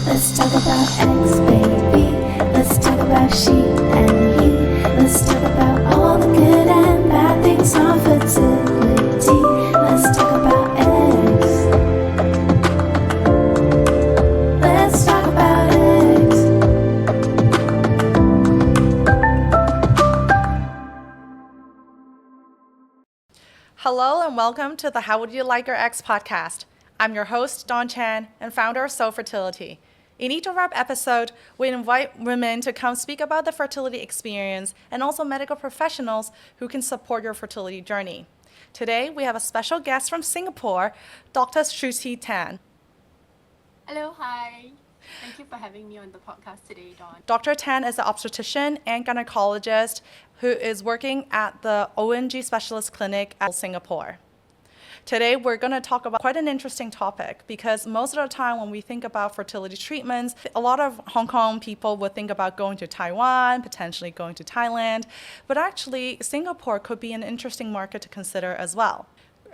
Let's talk about X, baby. Let's talk about she and he. Let's talk about all the good and bad things on fertility. Let's talk about X. Let's talk about X. Hello and welcome to the How Would You Like Your Ex podcast. I'm your host, Dawn Chan, and founder of Fertility. In each of our episodes, we invite women to come speak about the fertility experience and also medical professionals who can support your fertility journey. Today, we have a special guest from Singapore, Dr. Shu Qi. Hello, hi. Thank you for having me on the podcast today, Dawn. Dr. Tan is an obstetrician and gynaecologist who is working at the O&G Specialist Clinic at Singapore. Today, we're going to talk about quite an interesting topic because most of the time when we think about fertility treatments, a lot of Hong Kong people would think about going to Taiwan, potentially going to Thailand, but actually Singapore could be an interesting market to consider as well.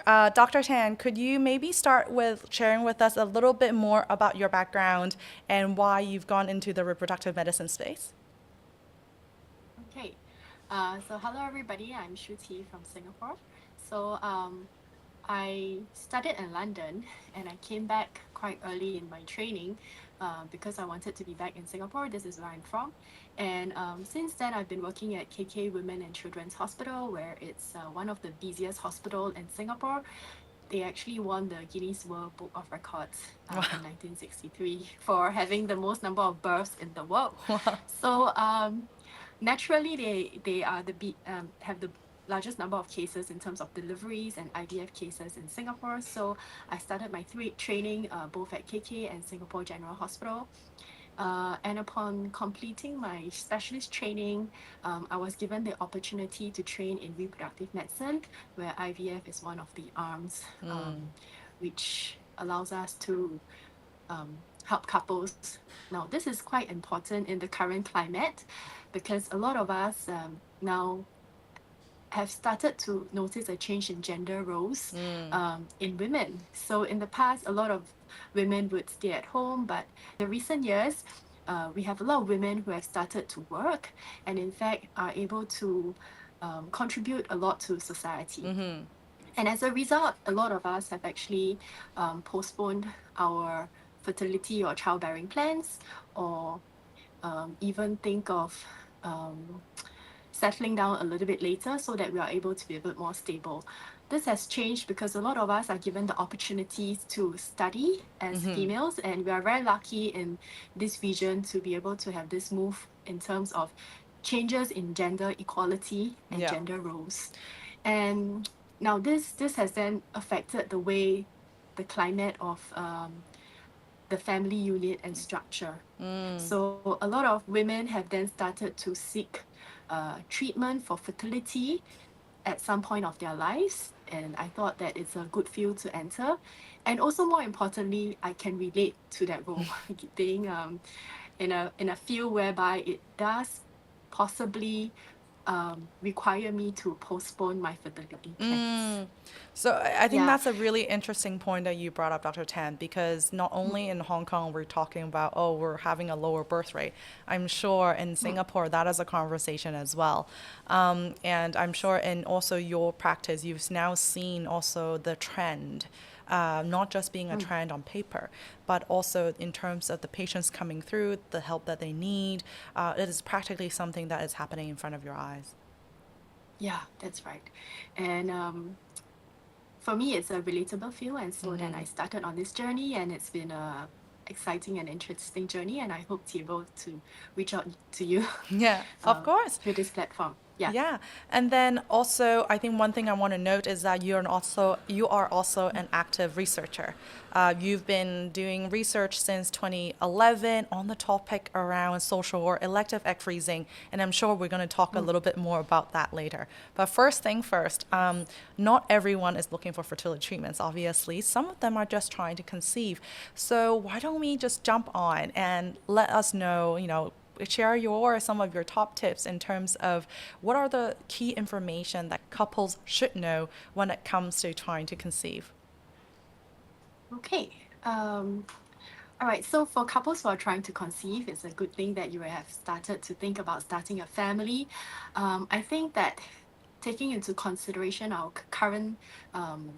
Dr. Tan, could you maybe start with sharing with us a little bit more about your background and why you've gone into the reproductive medicine space? Okay, so hello everybody, I'm Shu Qi from Singapore. So I studied in London and I came back quite early in my training because I wanted to be back in Singapore. This is where I'm from. And since then, I've been working at KK Women and Children's Hospital, where it's one of the busiest hospitals in Singapore. They actually won the Guinness World Book of Records in 1963 for having the most number of births in the world. So naturally, they are have the largest number of cases in terms of deliveries and IVF cases in Singapore. So I started my training both at KK and Singapore General Hospital. And upon completing my specialist training, I was given the opportunity to train in reproductive medicine, where IVF is one of the arms, which allows us to help couples. Now, this is quite important in the current climate because a lot of us now have started to notice a change in gender roles in women. So in the past, a lot of women would stay at home, but in recent years, we have a lot of women who have started to work and in fact are able to contribute a lot to society. And as a result, a lot of us have actually postponed our fertility or childbearing plans or even think of settling down a little bit later so that we are able to be a bit more stable. This has changed because a lot of us are given the opportunities to study as females, and we are very lucky in this region to be able to have this move in terms of changes in gender equality and gender roles. And now this has then affected the way the climate of the family unit and structure. So a lot of women have then started to seek treatment for fertility at some point of their lives, and I thought that it's a good field to enter. And also more importantly, I can relate to that role being in a field whereby it does possibly require me to postpone my fertility plans. So I think that's a really interesting point that you brought up, Dr. Tan, because not only in Hong Kong we're talking about, oh, we're having a lower birth rate. I'm sure in Singapore that is a conversation as well. And I'm sure in also your practice, you've now seen also the trend, not just being a trend on paper, but also in terms of the patients coming through, the help that they need. It is practically something that is happening in front of your eyes. Yeah, that's right. And for me, it's a relatable field, and so then I started on this journey, and it's been a exciting and interesting journey, and I hope to be able to reach out to you. Yeah, of course. Through this platform. Yeah. And then also, I think one thing I want to note is that you are also an active researcher. You've been doing research since 2011 on the topic around social or elective egg freezing, and I'm sure we're going to talk a little bit more about that later. But first thing first, not everyone is looking for fertility treatments, obviously. Some of them are just trying to conceive. So why don't we just jump on and let us know, share some of your top tips in terms of what are the key information that couples should know when it comes to trying to conceive. Okay. All right, so for couples who are trying to conceive, it's a good thing that you have started to think about starting a family. I think that taking into consideration our current um,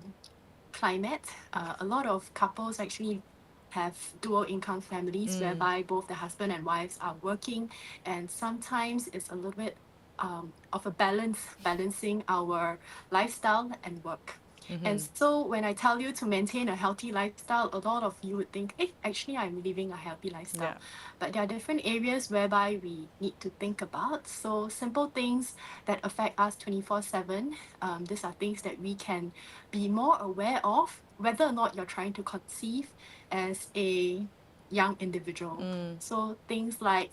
climate, a lot of couples actually have dual income families whereby both the husband and wives are working, and sometimes it's a little bit of a balancing our lifestyle and work. And so when I tell you to maintain a healthy lifestyle, a lot of you would think, hey, actually I'm living a healthy lifestyle. Yeah. But there are different areas whereby we need to think about. So simple things that affect us 24/7. These are things that we can be more aware of, whether or not you're trying to conceive as a young individual. So things like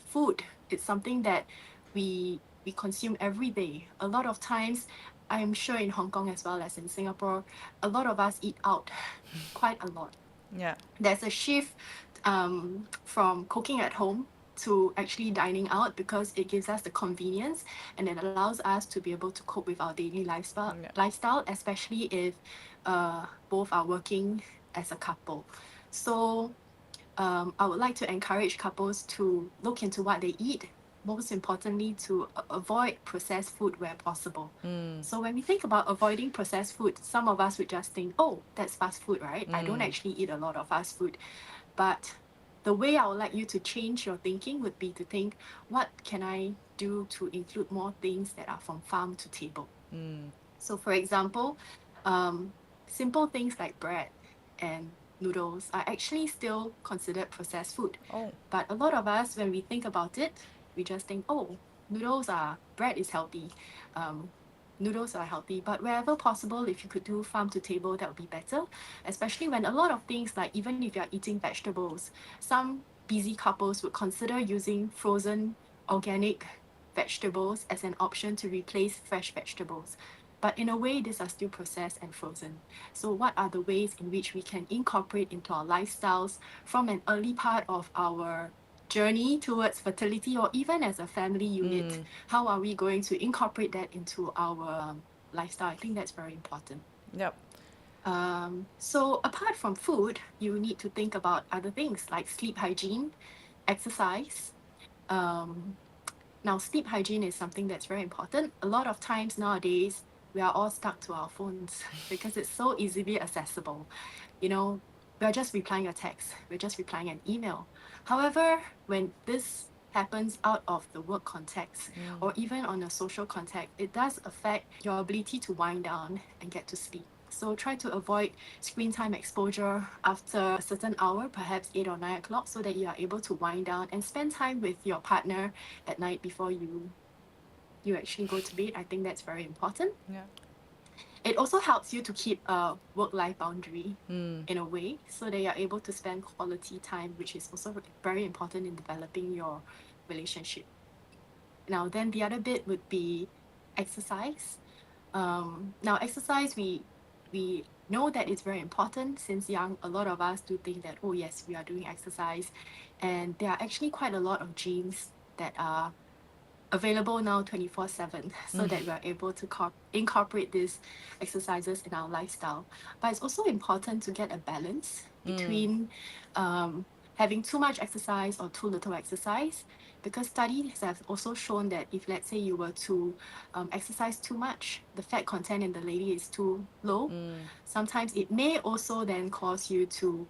food, it's something that we consume every day. A lot of times, I'm sure in Hong Kong as well as in Singapore, a lot of us eat out quite a lot. Yeah. There's a shift from cooking at home to actually dining out because it gives us the convenience and it allows us to be able to cope with our daily Yeah. lifestyle, especially if both are working as a couple. So I would like to encourage couples to look into what they eat, most importantly, to avoid processed food where possible. So when we think about avoiding processed food, some of us would just think, oh, that's fast food, right? I don't actually eat a lot of fast food. But the way I would like you to change your thinking would be to think, what can I do to include more things that are from farm to table? So, for example, um, simple things like bread and noodles are actually still considered processed food. Oh. But a lot of us, when we think about it, we just think, oh, bread is healthy. Um, Noodles are healthy. But wherever possible, if you could do farm to table, that would be better. Especially when a lot of things, like even if you're eating vegetables, some busy couples would consider using frozen organic vegetables as an option to replace fresh vegetables. But in a way, these are still processed and frozen. So, what are the ways in which we can incorporate into our lifestyles from an early part of our journey towards fertility or even as a family unit? How are we going to incorporate that into our lifestyle? I think that's very important. Yep. So, apart from food, you need to think about other things like sleep hygiene, exercise. Um, Now, sleep hygiene is something that's very important. A lot of times nowadays, we are all stuck to our phones because it's so easily accessible. You know, we're just replying a text, we're just replying an email. However, when this happens out of the work context or even on a social context, it does affect your ability to wind down and get to sleep. So try to avoid screen time exposure after a certain hour, perhaps 8 or 9 o'clock, so that you are able to wind down and spend time with your partner at night before you actually go to bed. I think that's very important. Yeah. It also helps you to keep a work-life boundary in a way so that you're able to spend quality time, which is also very important in developing your relationship. Now, then the other bit would be exercise. Now, exercise, we know that it's very important since young. A lot of us do think that, oh yes, we are doing exercise, and there are actually quite a lot of gyms that are available now 24/7 so that we're able to incorporate these exercises in our lifestyle. But it's also important to get a balance between having too much exercise or too little exercise, because studies have also shown that if, let's say, you were to exercise too much, the fat content in the lady is too low. Sometimes it may also then cause you to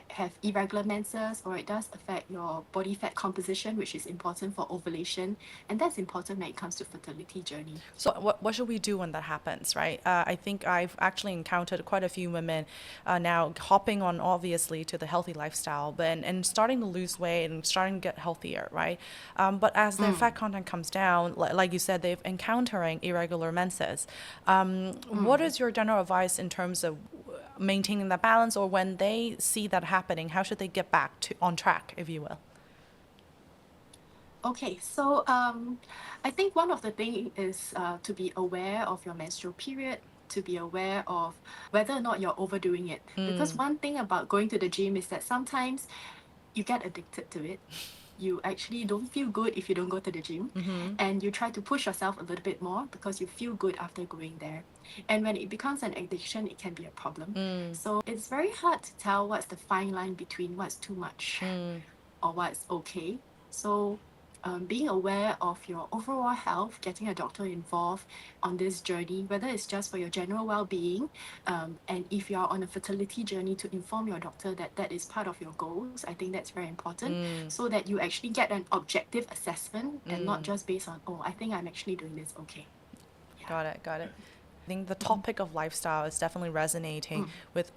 have irregular menses, or it does affect your body fat composition, which is important for ovulation, and that's important when it comes to fertility journey. So what should we do when that happens, right? I think I've actually encountered quite a few women now hopping on obviously to the healthy lifestyle, but and starting to lose weight and starting to get healthier, right? But as their fat content comes down, like you said, they've encountering irregular menses. What is your general advice in terms of maintaining that balance, or when they see that happening, how should they get back to on track, if you will? Okay, so I think one of the things is to be aware of your menstrual period, to be aware of whether or not you're overdoing it. Because one thing about going to the gym is that sometimes you get addicted to it. you actually don't feel good if you don't go to the gym, and you try to push yourself a little bit more because you feel good after going there. And when it becomes an addiction, it can be a problem. So it's very hard to tell what's the fine line between what's too much or what's okay. So being aware of your overall health, getting a doctor involved on this journey, whether it's just for your general well-being, and if you're on a fertility journey, to inform your doctor that that is part of your goals. I think that's very important, so that you actually get an objective assessment and not just based on, oh, I think I'm actually doing this okay. Yeah. Got it, got it. I think the topic of lifestyle is definitely resonating with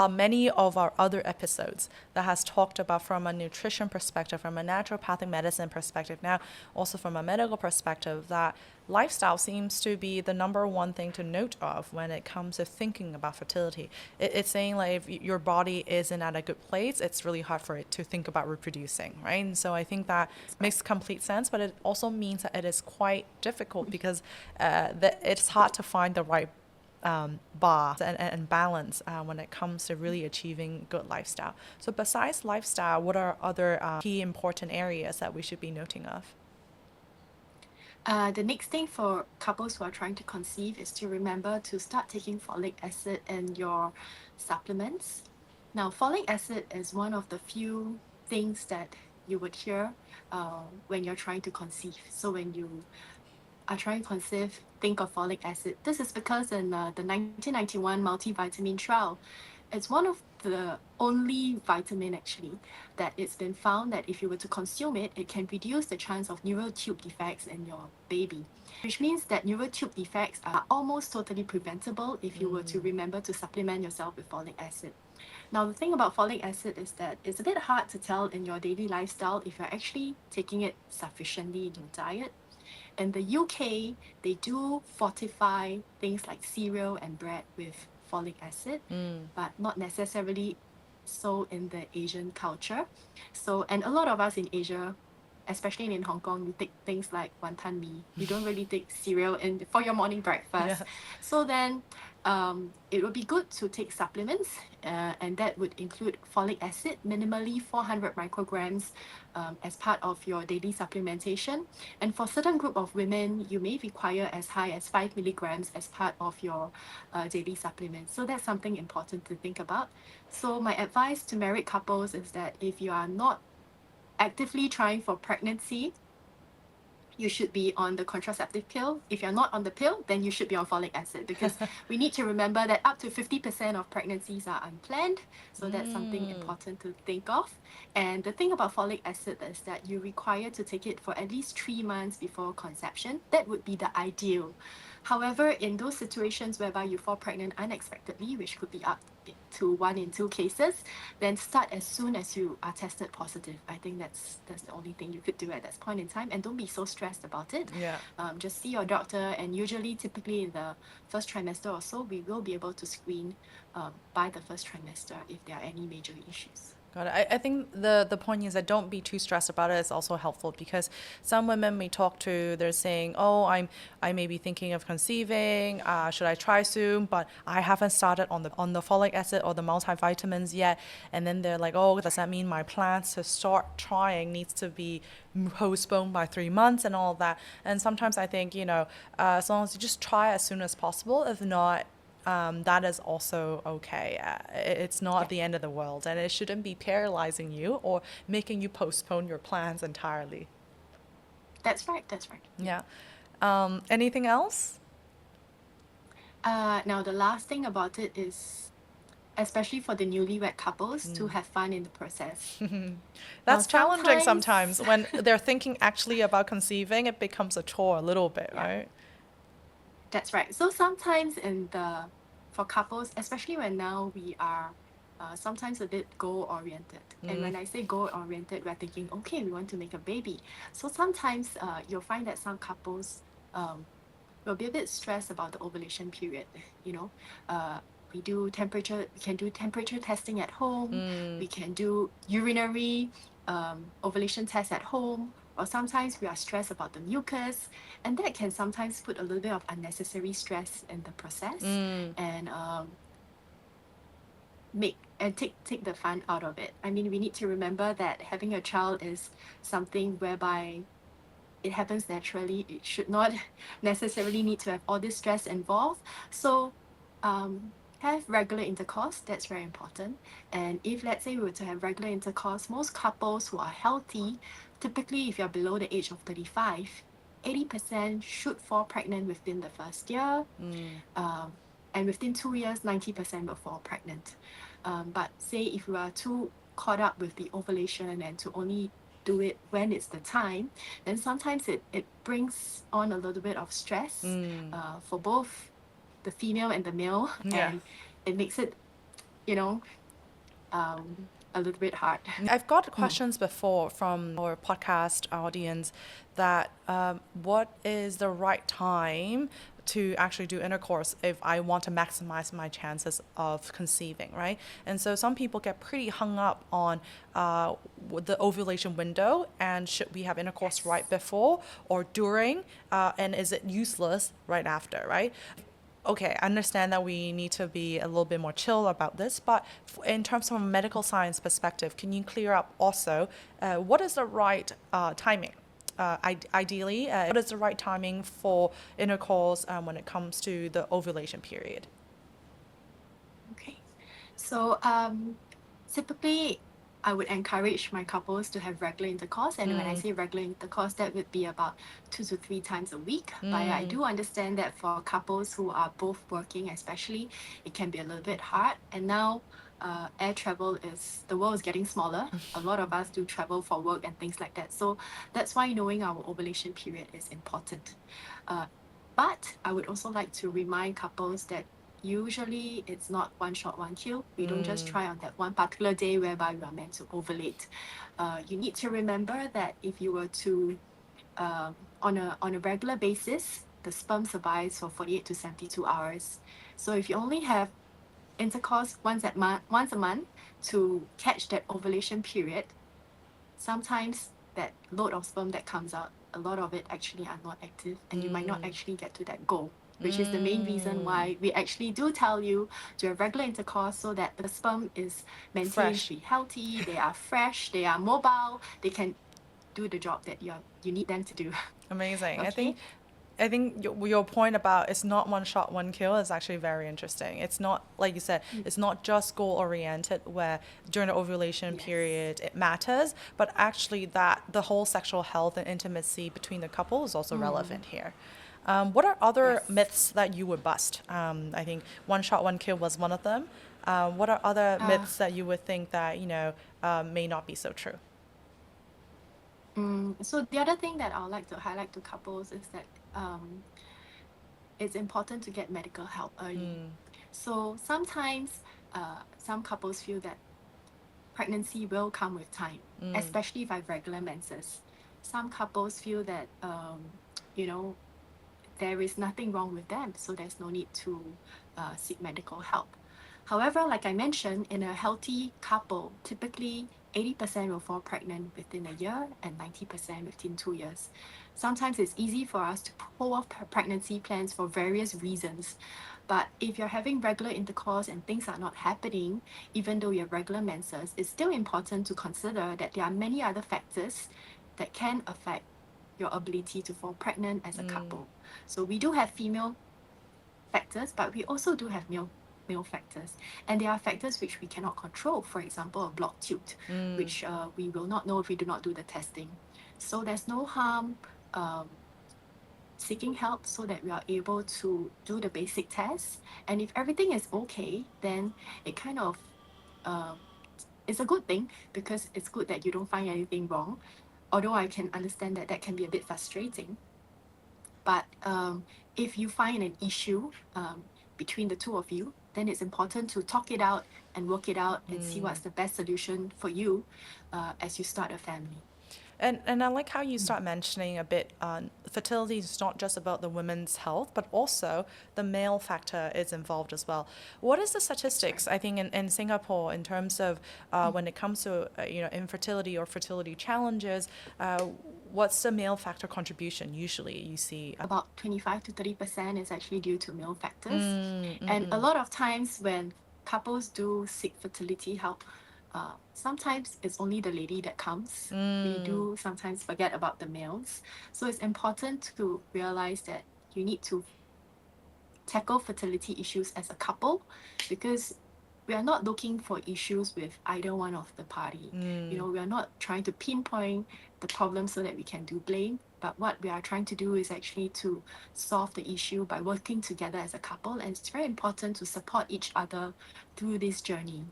many of our other episodes that has talked about from a nutrition perspective, from a naturopathic medicine perspective, now also from a medical perspective, that lifestyle seems to be the number one thing to note of when it comes to thinking about fertility. It's saying like if your body isn't at a good place, it's really hard for it to think about reproducing, right? And so I think that makes complete sense, but it also means that it is quite difficult because it's hard to find the right bar and balance when it comes to really achieving good lifestyle. So besides lifestyle, what are other key important areas that we should be noting of? The next thing for couples who are trying to conceive is to remember to start taking folic acid in your supplements. Now, folic acid is one of the few things that you would hear when you're trying to conceive. So when you are trying to conceive, think of folic acid. This is because in the 1991 multivitamin trial, it's one of the only vitamin actually that it's been found that if you were to consume it, it can reduce the chance of neural tube defects in your baby, which means that neural tube defects are almost totally preventable if you were to remember to supplement yourself with folic acid. Now, the thing about folic acid is that it's a bit hard to tell in your daily lifestyle if you're actually taking it sufficiently in your diet. In the UK, they do fortify things like cereal and bread with folic acid, but not necessarily so in the Asian culture. So, and a lot of us in Asia, especially in Hong Kong, we take things like wonton mee. You don't really take cereal in for your morning breakfast. Yeah. So then it would be good to take supplements, and that would include folic acid, minimally 400 micrograms as part of your daily supplementation. And for certain group of women, you may require as high as 5 milligrams as part of your daily supplement. So that's something important to think about. So my advice to married couples is that if you are not actively trying for pregnancy, you should be on the contraceptive pill. If you're not on the pill, then you should be on folic acid, because we need to remember that up to 50% of pregnancies are unplanned. So that's something important to think of. And the thing about folic acid is that you require to take it for at least 3 months before conception. That would be the ideal. However, in those situations whereby you fall pregnant unexpectedly, which could be up to 1 in 2 cases, then start as soon as you are tested positive. I think that's the only thing you could do at that point in time, and don't be so stressed about it. Yeah. Just see your doctor, and usually, typically in the first trimester or so, we will be able to screen by the first trimester if there are any major issues. Got it. I think the point is that don't be too stressed about it is also helpful, because some women we talk to, they're saying, oh, I may be thinking of conceiving, should I try soon, but I haven't started on the folic acid or the multivitamins yet. And then they're like, oh, does that mean my plans to start trying needs to be postponed by 3 months and all of that? And sometimes I think, as long as you just try as soon as possible, if not, that is also okay. It's not the end of the world, and it shouldn't be paralyzing you or making you postpone your plans entirely. That's right. That's right. Yeah. Anything else? Now, the last thing about it is, especially for the newlywed couples, to have fun in the process. That's Now, challenging sometimes. When they're thinking actually about conceiving, it becomes a chore a little bit, right? That's right. So sometimes for couples, especially when now we are sometimes a bit goal-oriented. And when I say goal-oriented, we're thinking, okay, we want to make a baby. So sometimes you'll find that some couples will be a bit stressed about the ovulation period. We can do temperature testing at home. We can do urinary ovulation tests at home. Or sometimes we are stressed about the mucus, and that can sometimes put a little bit of unnecessary stress in the process and make and take the fun out of it. I mean, we need to remember that having a child is something whereby it happens naturally. It should not necessarily need to have all this stress involved. So have regular intercourse, that's very important. And if let's say we were to have regular intercourse, most couples who are healthy, typically if you're below the age of 35, 80% should fall pregnant within the first year. And within 2 years, 90% will fall pregnant. But say if you are too caught up with the ovulation and to only do it when it's the time, then sometimes it brings on a little bit of stress for both the female and the male, and it makes it, you know, a little bit hard. I've got questions before from our podcast audience that what is the right time to actually do intercourse if I want to maximize my chances of conceiving, right? And so some people get pretty hung up on the ovulation window, and should we have intercourse right before or during, and is it useless right after, right? Okay, I understand that we need to be a little bit more chill about this, but in terms of a medical science perspective, can you clear up also what is the right timing? Ideally, what is the right timing for intercourse when it comes to the ovulation period? Okay, so typically I would encourage my couples to have regular intercourse, and when I say regular intercourse, that would be about 2 to 3 times a week. But I do understand that for couples who are both working, especially, it can be a little bit hard. And now air travel the world is getting smaller. A lot of us do travel for work and things like that. So that's why knowing our ovulation period is important. But I would also like to remind couples that usually it's not one shot, one kill. We don't just try on that one particular day whereby we are meant to ovulate. You need to remember that if you were to, on a regular basis, the sperm survives for 48 to 72 hours. So if you only have intercourse once a month to catch that ovulation period, sometimes that load of sperm that comes out, a lot of it actually are not active, and you might not actually get to that goal, which is the main reason why we actually do tell you to have regular intercourse, so that the sperm is maintained Fresh. to be healthy, they are fresh, they are mobile, they can do the job that you need them to do. Amazing. Okay. I think your point about it's not one shot, one kill is actually very interesting. It's not, like you said, it's not just goal oriented where during the ovulation period it matters, but actually that the whole sexual health and intimacy between the couple is also relevant here. What are other myths that you would bust? I think one shot, one kill was one of them. What are other myths that you would think that, may not be so true? So the other thing that I would like to highlight to couples is that it's important to get medical help early. So sometimes some couples feel that pregnancy will come with time, especially if I have regular menses. Some couples feel that there is nothing wrong with them, so there's no need to seek medical help. However, like I mentioned, in a healthy couple, typically 80% will fall pregnant within a year and 90% within 2 years. Sometimes it's easy for us to pull off pregnancy plans for various reasons. But if you're having regular intercourse and things are not happening, even though you have regular menses, it's still important to consider that there are many other factors that can affect your ability to fall pregnant as a couple. So we do have female factors, but we also do have male factors, and there are factors which we cannot control. For example, a blocked tube, which we will not know if we do not do the testing. So there's no harm seeking help so that we are able to do the basic tests, and if everything is okay, then it kind of it's a good thing, because it's good that you don't find anything wrong, although I can understand that that can be a bit frustrating. But if you find an issue between the two of you, then it's important to talk it out and work it out and see what's the best solution for you as you start a family. And I like how you start mentioning a bit fertility is not just about the women's health, but also the male factor is involved as well. What is the statistics, I think, in Singapore in terms of when it comes to infertility or fertility challenges, what's the male factor contribution usually you see? About 25 to 30% is actually due to male factors. And a lot of times when couples do seek fertility help, sometimes it's only the lady that comes. We do sometimes forget about the males. So it's important to realize that you need to tackle fertility issues as a couple, because we are not looking for issues with either one of the party. You know, we are not trying to pinpoint the problem so that we can do blame, but what we are trying to do is actually to solve the issue by working together as a couple. And it's very important to support each other through this journey.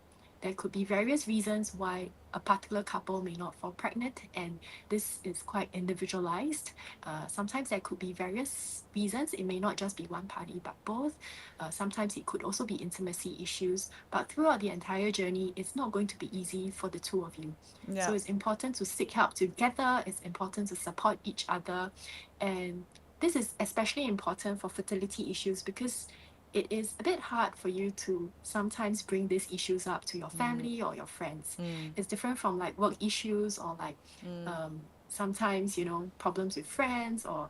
There could be various reasons why a particular couple may not fall pregnant, and this is quite individualized. Sometimes there could be various reasons. It may not just be one party, but both. Sometimes it could also be intimacy issues. But throughout the entire journey, it's not going to be easy for the two of you. Yeah. So it's important to seek help together. It's important to support each other. And this is especially important for fertility issues, because it is a bit hard for you to sometimes bring these issues up to your family or your friends. It's different from like work issues, or like sometimes, you know, problems with friends, or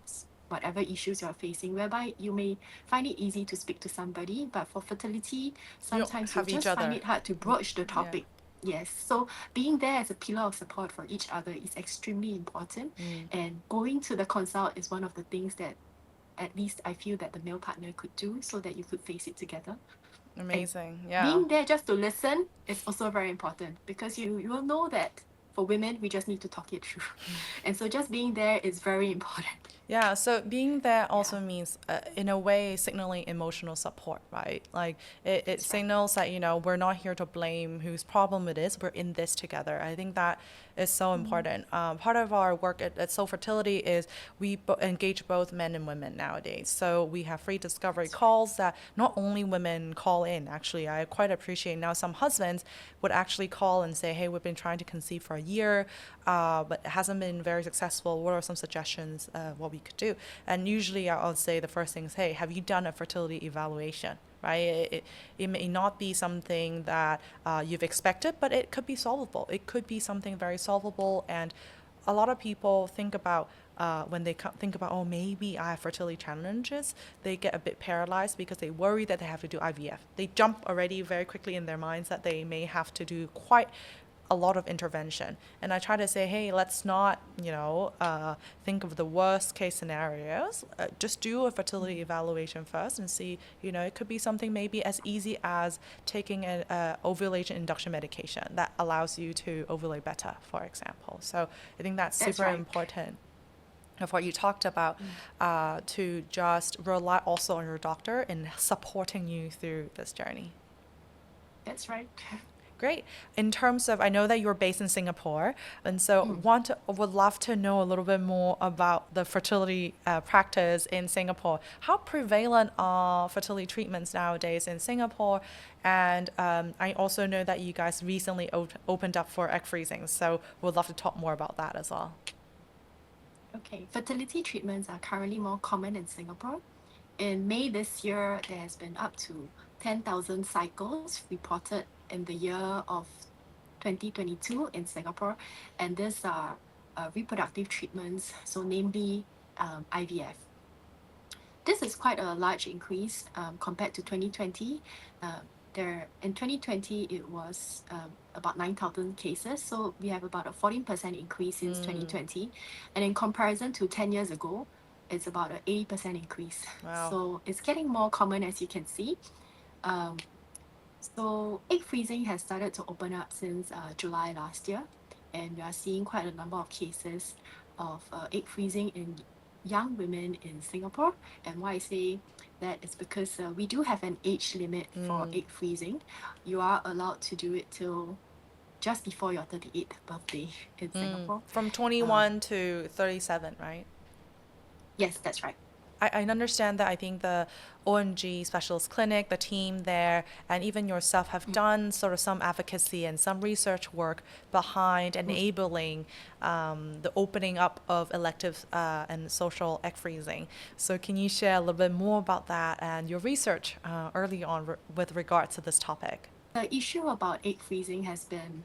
whatever issues you're facing, whereby you may find it easy to speak to somebody, but for fertility, sometimes you have each just find other. it hard to broach the topic. Yes, so being there as a pillar of support for each other is extremely important. And going to the consult is one of the things that at least I feel that the male partner could do, so that you could face it together. Amazing. Yeah. Being there just to listen is also very important, because you will know that for women, we just need to talk it through. And so just being there is very important. Yeah, so being there also means, in a way, signaling emotional support, right? Like it signals that, you know, we're not here to blame whose problem it is. We're in this together. I think that is so important. Part of our work at Soul Fertility is we engage both men and women nowadays. So we have free discovery calls that not only women call in. Actually, I quite appreciate now some husbands would actually call and say, hey, we've been trying to conceive for a year, but it hasn't been very successful. What are some suggestions what we could do? And usually I'll say the first thing is, hey, have you done a fertility evaluation? Right? It may not be something that you've expected, but it could be solvable. It could be something very solvable. And a lot of people think about when they think about, oh, maybe I have fertility challenges, they get a bit paralyzed because they worry that they have to do IVF. They jump already very quickly in their minds that they may have to do quite a lot of intervention. And I try to say, hey, let's not, think of the worst case scenarios. Just do a fertility evaluation first and see, it could be something maybe as easy as taking an ovulation induction medication that allows you to ovulate better, for example. So I think that's super important of what you talked about, to just rely also on your doctor in supporting you through this journey. That's right. Great. In terms of, I know that you're based in Singapore, and so would love to know a little bit more about the fertility practice in Singapore. How prevalent are fertility treatments nowadays in Singapore? And I also know that you guys recently opened up for egg freezing, so would love to talk more about that as well. Okay, fertility treatments are currently more common in Singapore. In May this year, there has been up to 10,000 cycles reported in the year of 2022 in Singapore, and these are reproductive treatments, so namely IVF. This is quite a large increase compared to 2020. In 2020, it was about 9,000 cases, so we have about a 14% increase since 2020. And in comparison to 10 years ago, it's about an 80% increase. Wow. So it's getting more common, as you can see. So egg freezing has started to open up since July last year, and we are seeing quite a number of cases of egg freezing in young women in Singapore. And why I say that is because we do have an age limit for egg freezing. You are allowed to do it till just before your 38th birthday in Singapore. From 21 to 37, right? Yes, that's right. I understand that I think the O&G Specialist Clinic, the team there, and even yourself have done sort of some advocacy and some research work behind enabling the opening up of elective and social egg freezing. So can you share a little bit more about that and your research early on with regard to this topic? The issue about egg freezing has been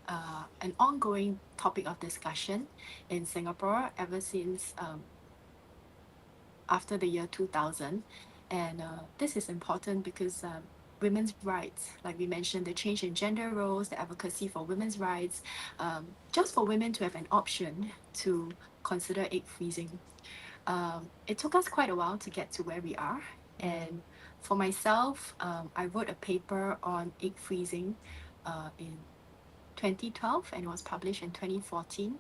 an ongoing topic of discussion in Singapore ever since after the year 2000. And this is important because women's rights, like we mentioned, the change in gender roles, the advocacy for women's rights, just for women to have an option to consider egg freezing. It took us quite a while to get to where we are. And for myself, I wrote a paper on egg freezing in 2012 and it was published in 2014.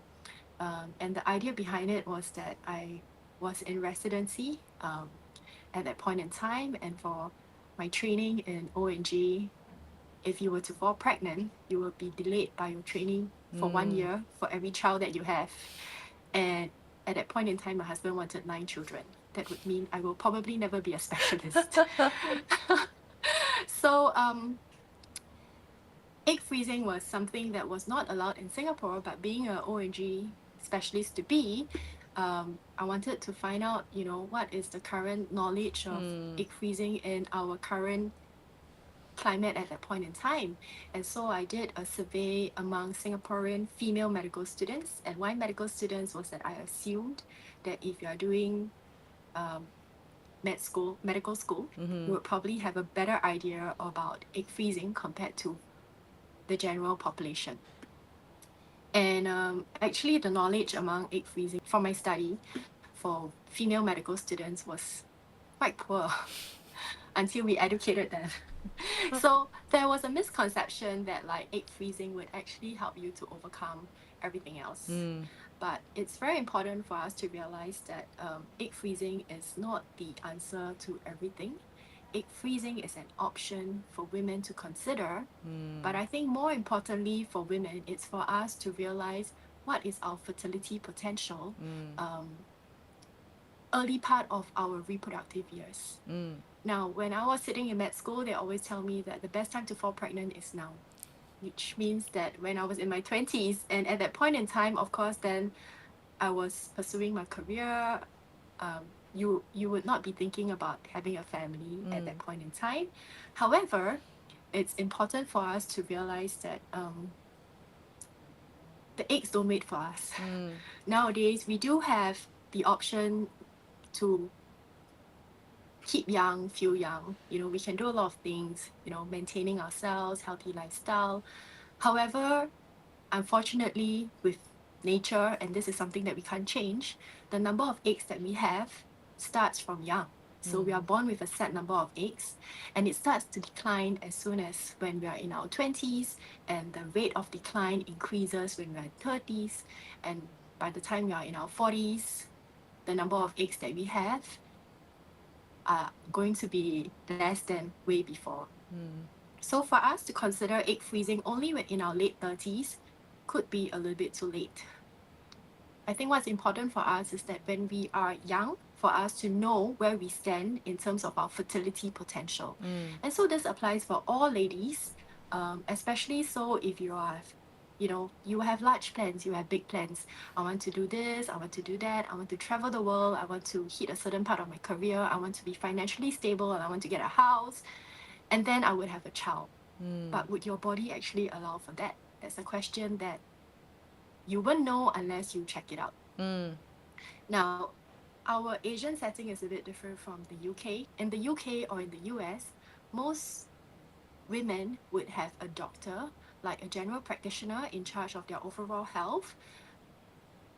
And the idea behind it was that I was in residency at that point in time, and for my training in O&G, if you were to fall pregnant, you will be delayed by your training for 1 year for every child that you have. And at that point in time, my husband wanted 9 children. That would mean I will probably never be a specialist. So egg freezing was something that was not allowed in Singapore, but being an O&G specialist to be, I wanted to find out, what is the current knowledge of egg freezing in our current climate at that point in time. And so I did a survey among Singaporean female medical students. And why medical students was that I assumed that if you are doing medical school, you would probably have a better idea about egg freezing compared to the general population. And actually the knowledge among egg freezing from my study for female medical students was quite poor until we educated them. So there was a misconception that like egg freezing would actually help you to overcome everything else. But it's very important for us to realize that egg freezing is not the answer to everything. Egg freezing is an option for women to consider. But I think more importantly for women, it's for us to realize what is our fertility potential early part of our reproductive years. Now, when I was sitting in med school, they always tell me that the best time to fall pregnant is now, which means that when I was in my 20s, and at that point in time, of course, then I was pursuing my career. You would not be thinking about having a family at that point in time. However, it's important for us to realize that the eggs don't wait for us. Nowadays, we do have the option to keep young, feel young. We can do a lot of things, maintaining ourselves, healthy lifestyle. However, unfortunately, with nature, and this is something that we can't change, the number of eggs that we have starts from young. So we are born with a set number of eggs, and it starts to decline as soon as when we are in our 20s, and the rate of decline increases when we are in 30s, and by the time we are in our 40s, the number of eggs that we have are going to be less than way before. So for us to consider egg freezing only when in our late 30s could be a little bit too late. I think what's important for us is that when we are young, for us to know where we stand in terms of our fertility potential. And so this applies for all ladies, especially so if you are, you have large plans, you have big plans. I want to do this, I want to do that, I want to travel the world, I want to hit a certain part of my career, I want to be financially stable, and I want to get a house, and then I would have a child. But would your body actually allow for that? That's a question that you won't know unless you check it out. Now, our Asian setting is a bit different from the UK. In the UK or in the US, most women would have a doctor, like a general practitioner in charge of their overall health.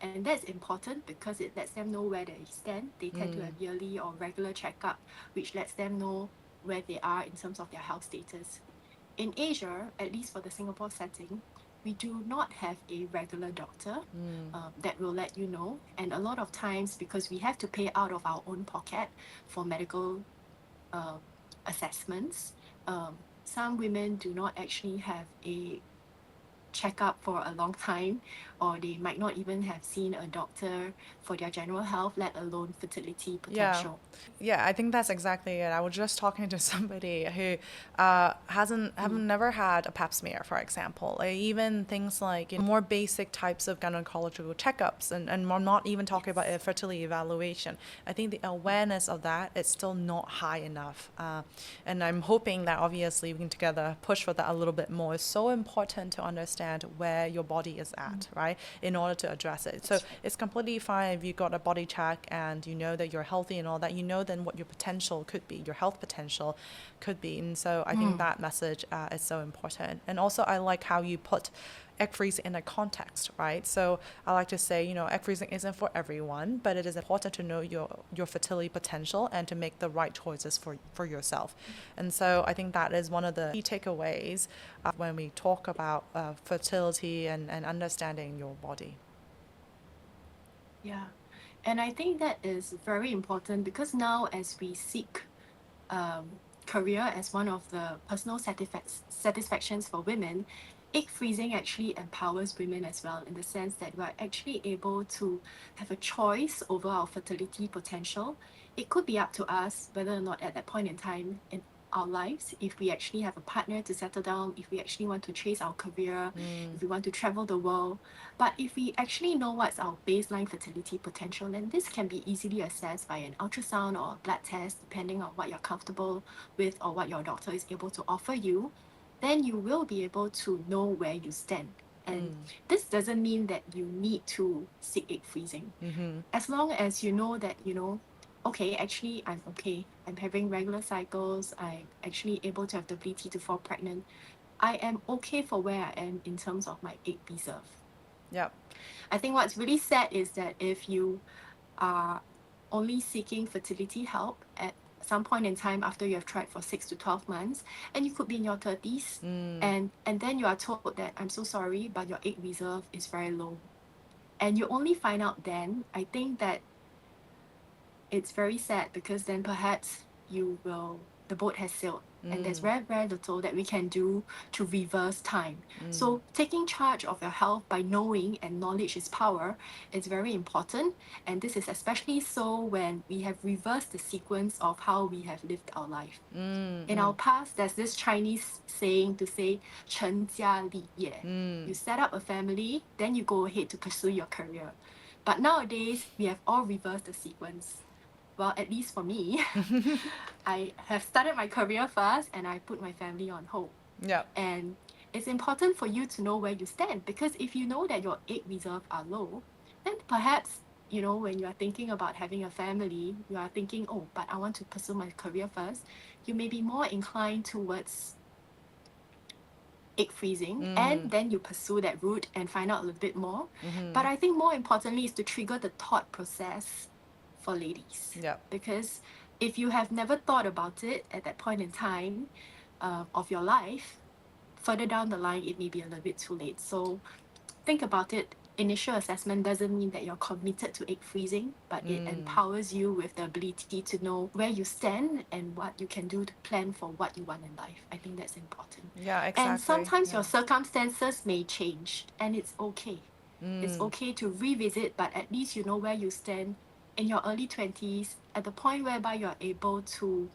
And that's important because it lets them know where they stand. They tend to have yearly or regular checkup, which lets them know where they are in terms of their health status. In Asia, at least for the Singapore setting, we do not have a regular doctor that will let you know. And a lot of times, because we have to pay out of our own pocket for medical assessments, some women do not actually have a checkup for a long time, or they might not even have seen a doctor for their general health, let alone fertility potential. Yeah, I think that's exactly it. I was just talking to somebody who haven't never had a pap smear, for example. Like, even things like more basic types of gynecological checkups, and we're not even talking about a fertility evaluation. I think the awareness of that is still not high enough. And I'm hoping that obviously we can together push for that a little bit more. It's so important to understand understand where your body is at, right, in order to address it. So it's completely fine if you got a body check and you know that you're healthy and all that, you know then what your potential could be, your health potential could be. And so I think that message is so important. And also I like how you put egg freezing in a context, right? So I like to say, egg freezing isn't for everyone, but it is important to know your fertility potential and to make the right choices for yourself. And so I think that is one of the key takeaways when we talk about fertility and understanding your body. Yeah. And I think that is very important because now as we seek career as one of the personal satisfactions for women, egg freezing actually empowers women as well in the sense that we're actually able to have a choice over our fertility potential. It could be up to us whether or not at that point in time in our lives, if we actually have a partner to settle down, if we actually want to chase our career, if we want to travel the world. But if we actually know what's our baseline fertility potential, then this can be easily assessed by an ultrasound or a blood test, depending on what you're comfortable with or what your doctor is able to offer you. Then you will be able to know where you stand. And this doesn't mean that you need to seek egg freezing. As long as you know that, okay, actually I'm okay. I'm having regular cycles. I'm actually able to have the ability to fall pregnant. I am okay for where I am in terms of my egg reserve. Yep. I think what's really sad is that if you are only seeking fertility help at some point in time after you have tried for 6 to 12 months, and you could be in your 30s, and then you are told that I'm so sorry, but your egg reserve is very low. And you only find out then, I think that it's very sad because then perhaps the boat has sailed and there's very, very little that we can do to reverse time. So taking charge of your health by knowing, and knowledge is power, is very important. And this is especially so when we have reversed the sequence of how we have lived our life. In our past, there's this Chinese saying to say, 成家立业. You set up a family, then you go ahead to pursue your career. But nowadays, we have all reversed the sequence. Well, at least for me, I have started my career first and I put my family on hold. Yeah. And it's important for you to know where you stand, because if you know that your egg reserve are low, then perhaps, when you are thinking about having a family, you are thinking, oh, but I want to pursue my career first. You may be more inclined towards egg freezing, and then you pursue that route and find out a little bit more. But I think more importantly is to trigger the thought process for ladies. Yeah. Because if you have never thought about it at that point in time of your life, further down the line, it may be a little bit too late. So think about it. Initial assessment doesn't mean that you're committed to egg freezing, but it empowers you with the ability to know where you stand and what you can do to plan for what you want in life. I think that's important. Yeah, exactly. And sometimes your circumstances may change, and it's okay. It's okay to revisit, but at least you know where you stand in your early 20s, at the point whereby you're able to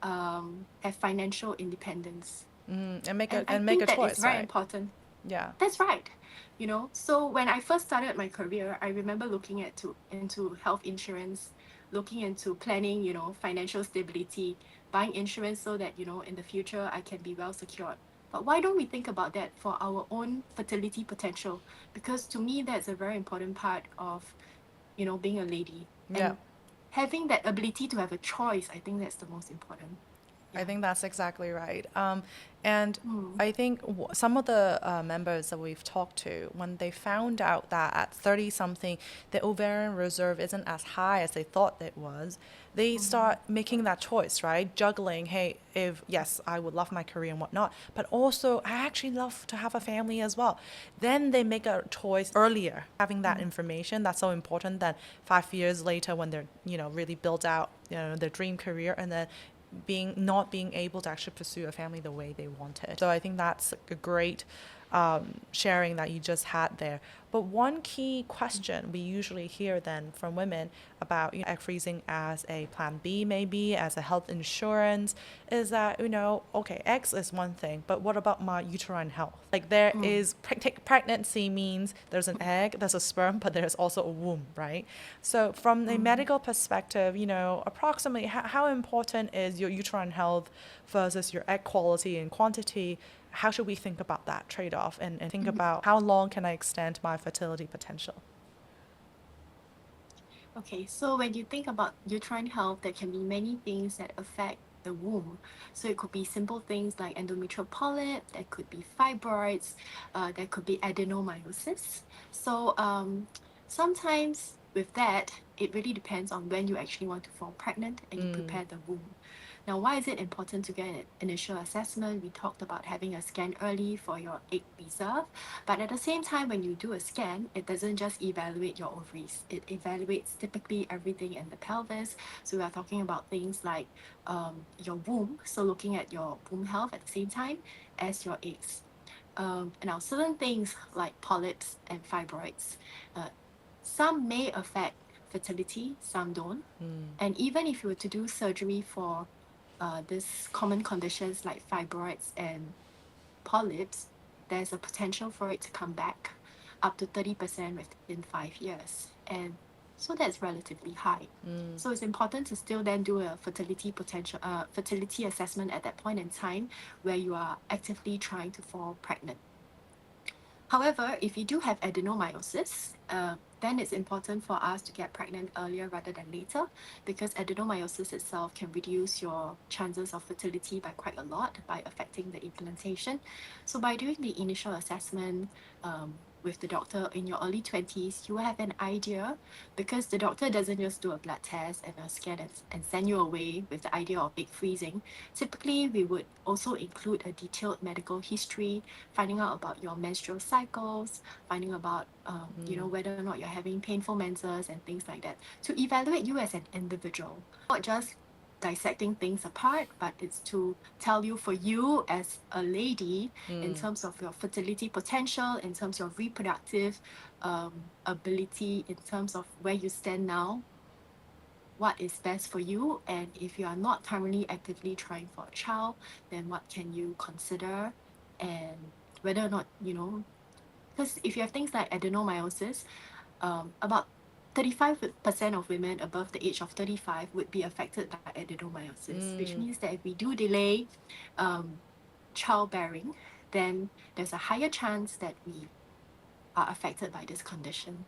have financial independence. And make a that choice. Is very right? important. Yeah. That's right. So when I first started my career, I remember looking into health insurance, looking into planning, financial stability, buying insurance so that, in the future I can be well secured. But why don't we think about that for our own fertility potential? Because to me, that's a very important part of, being a lady. Yeah. And having that ability to have a choice, I think that's the most important. I think that's exactly right. And I think some of the members that we've talked to, when they found out that at 30-something, the ovarian reserve isn't as high as they thought it was, they start making that choice, right? Juggling, hey, yes, I would love my career and whatnot, but also I actually love to have a family as well. Then they make a choice earlier, having that information. That's so important than 5 years later when they're, really built out, their dream career, and then not being able to actually pursue a family the way they wanted. So I think that's a great sharing that you just had there. But one key question we usually hear then from women about egg freezing as a plan B, maybe as a health insurance, is that, okay, eggs is one thing, but what about my uterine health? Like there is pregnancy means there's an egg, there's a sperm, but there's also a womb, right? So from a medical perspective, approximately how important is your uterine health versus your egg quality and quantity how should we think about that trade-off and think about how long can I extend my fertility potential? Okay, so when you think about uterine health, there can be many things that affect the womb. So it could be simple things like endometrial polyp, there could be fibroids, there could be adenomyosis. So sometimes with that, it really depends on when you actually want to fall pregnant and you prepare the womb. Now, why is it important to get an initial assessment? We talked about having a scan early for your egg reserve, but at the same time, when you do a scan, it doesn't just evaluate your ovaries. It evaluates typically everything in the pelvis. So we are talking about things like your womb, so looking at your womb health at the same time as your eggs. And now certain things like polyps and fibroids, some may affect fertility, some don't. And even if you were to do surgery for these common conditions like fibroids and polyps, there's a potential for it to come back up to 30% within 5 years. And so that's relatively high. So it's important to still then do a fertility assessment at that point in time where you are actively trying to fall pregnant. However, if you do have adenomyosis, then it's important for us to get pregnant earlier rather than later, because adenomyosis itself can reduce your chances of fertility by quite a lot by affecting the implantation. So by doing the initial assessment with the doctor in your early 20s, you will have an idea, because the doctor doesn't just do a blood test and a scan and send you away with the idea of egg freezing. Typically, we would also include a detailed medical history, finding out about your menstrual cycles, finding about whether or not you're having painful menses and things like that, to evaluate you as an individual, not just dissecting things apart, but it's to tell you, for you as a lady, in terms of your fertility potential, in terms of reproductive ability, in terms of where you stand now, what is best for you. And if you are not currently actively trying for a child, then what can you consider, and whether or not, because if you have things like adenomyosis, about 35% of women above the age of 35 would be affected by adenomyosis, which means that if we do delay childbearing, then there's a higher chance that we are affected by this condition.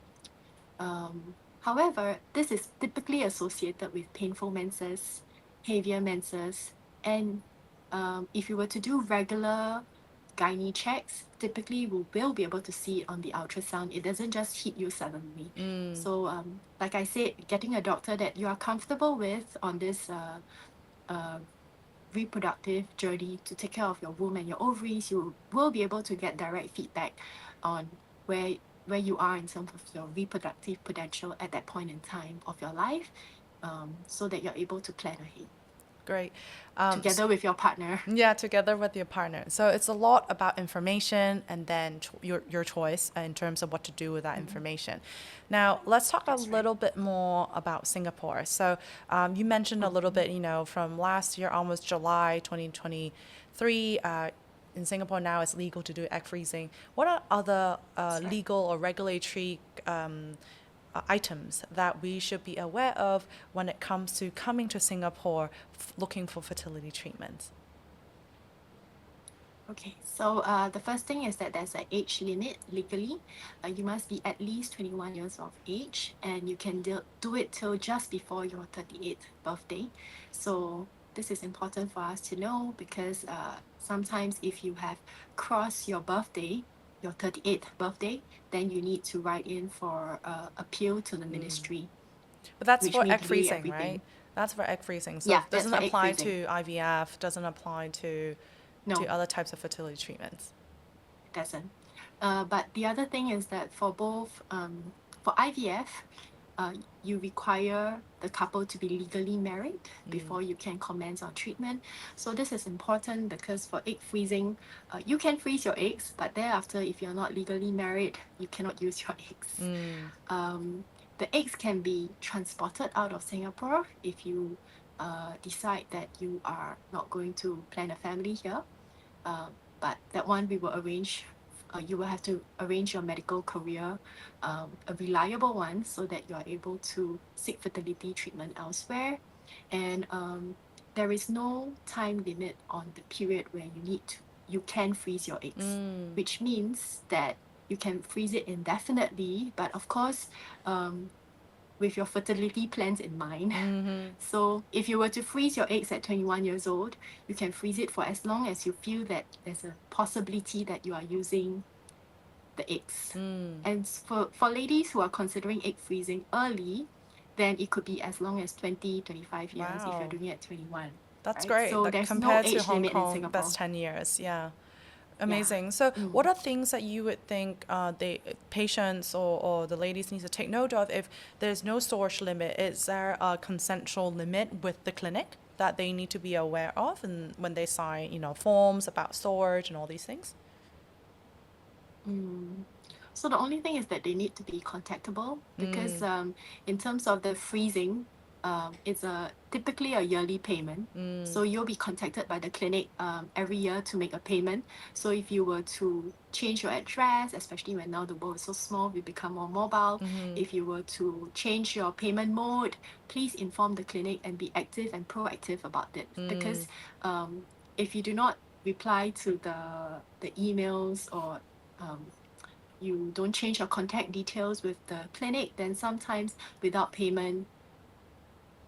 However, this is typically associated with painful menses, heavier menses, and if you were to do regular gynae checks, typically we will be able to see it on the ultrasound. It doesn't just hit you suddenly. So, like I said, getting a doctor that you are comfortable with on this reproductive journey to take care of your womb and your ovaries, you will be able to get direct feedback on where you are in terms of your reproductive potential at that point in time of your life, so that you're able to plan ahead Great. together with your partner. Yeah, together with your partner. So it's a lot about information and then your choice in terms of what to do with that information. Now, let's talk That's a right. little bit more about Singapore. So you mentioned a little bit, from last year, almost July 2023, in Singapore now it's legal to do egg freezing. What are other Right. legal or regulatory items that we should be aware of when it comes to coming to Singapore looking for fertility treatments? Okay, so the first thing is that there's an age limit legally. You must be at least 21 years of age, and you can do it till just before your 38th birthday. So this is important for us to know, because sometimes if you have crossed your birthday, your 38th birthday, then you need to write in for appeal to the ministry, But that's which for may egg delay freezing, right? everything. That's for egg freezing. So Yeah, it that's doesn't for egg apply freezing. to IVF, doesn't apply to No, other types of fertility treatments. it doesn't. But the other thing is that for both, for IVF, you require the couple to be legally married before you can commence on treatment. So this is important, because for egg freezing, you can freeze your eggs, but thereafter, if you're not legally married, you cannot use your eggs. The eggs can be transported out of Singapore if you decide that you are not going to plan a family here. But that one we will arrange. You will have to arrange your medical career, a reliable one, so that you are able to seek fertility treatment elsewhere. And there is no time limit on the period where you can freeze your eggs, which means that you can freeze it indefinitely, but of course, with your fertility plans in mind. So if you were to freeze your eggs at 21 years old, you can freeze it for as long as you feel that there's a possibility that you are using the eggs. And for ladies who are considering egg freezing early, then it could be as long as 20, 25 years if you're doing it at 21. That's right? great. So That there's compared no to age Hong limit in Kong, Singapore. that's 10 years. Yeah. Amazing. So what are things that you would think the patients or the ladies need to take note of if there's no storage limit? Is there a consensual limit with the clinic that they need to be aware of, and when they sign, forms about storage and all these things? So the only thing is that they need to be contactable, because in terms of the freezing, it's typically a yearly payment. So you'll be contacted by the clinic every year to make a payment. So if you were to change your address, especially when now the world is so small, we become more mobile. If you were to change your payment mode, please inform the clinic and be active and proactive about it. Because if you do not reply to the emails, or you don't change your contact details with the clinic, then sometimes without payment,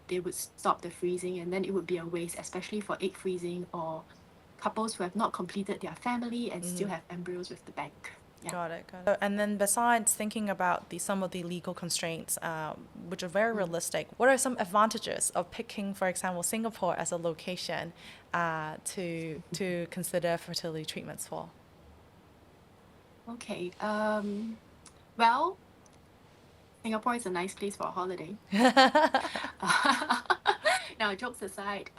they would stop the freezing, and then it would be a waste, especially for egg freezing or couples who have not completed their family and still have embryos with the bank. Yeah. Got it. And then besides thinking about some of the legal constraints, which are very realistic, what are some advantages of picking, for example, Singapore as a location to consider fertility treatments for? Okay. Well, Singapore is a nice place for a holiday. Now, jokes aside,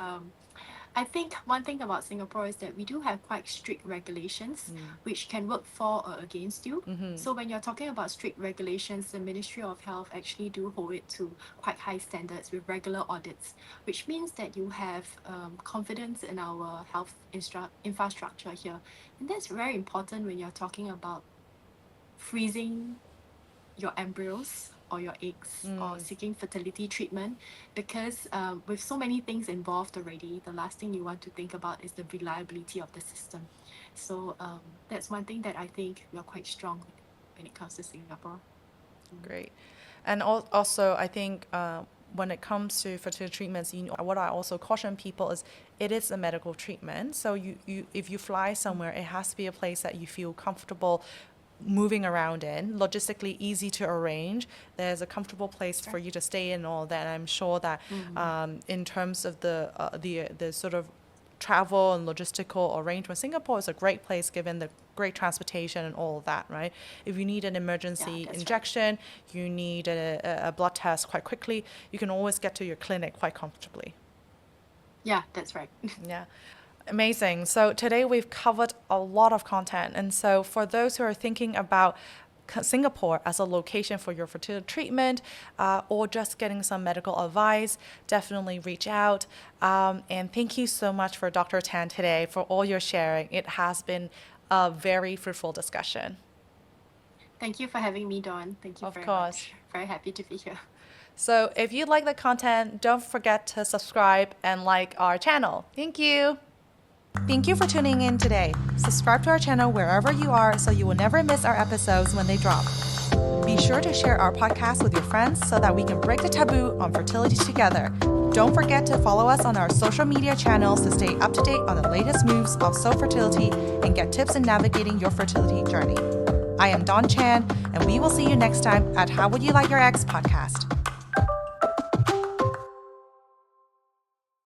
I think one thing about Singapore is that we do have quite strict regulations, which can work for or against you. So when you're talking about strict regulations, the Ministry of Health actually do hold it to quite high standards with regular audits, which means that you have confidence in our health infrastructure here. And that's very important when you're talking about freezing your embryos or your eggs or seeking fertility treatment, because with so many things involved already, the last thing you want to think about is the reliability of the system. So that's one thing that I think we are quite strong when it comes to Singapore. Great. And also, I think when it comes to fertility treatments, what I also caution people is it is a medical treatment. So if you fly somewhere, it has to be a place that you feel comfortable moving around in, logistically easy to arrange. There's a comfortable place for you to stay in, and all that. And I'm sure that in terms of the sort of travel and logistical arrangement, Singapore is a great place given the great transportation and all of that, right? If you need an emergency injection, you need a blood test quite quickly, you can always get to your clinic quite comfortably. Yeah, that's right. Yeah. Amazing. So today we've covered a lot of content. And so for those who are thinking about Singapore as a location for your fertility treatment or just getting some medical advice, definitely reach out. And thank you so much for Dr. Tan today for all your sharing. It has been a very fruitful discussion. Thank you for having me, Dawn. Thank you very much. Very happy to be here. So if you like the content, don't forget to subscribe and like our channel. Thank you. Thank you for tuning in today. Subscribe to our channel wherever you are so you will never miss our episodes when they drop. Be sure to share our podcast with your friends so that we can break the taboo on fertility together. Don't forget to follow us on our social media channels to stay up to date on the latest moves of fertility and get tips in navigating your fertility journey. I am Dawn Chan, and we will see you next time at How Would You Like Your Eggs podcast.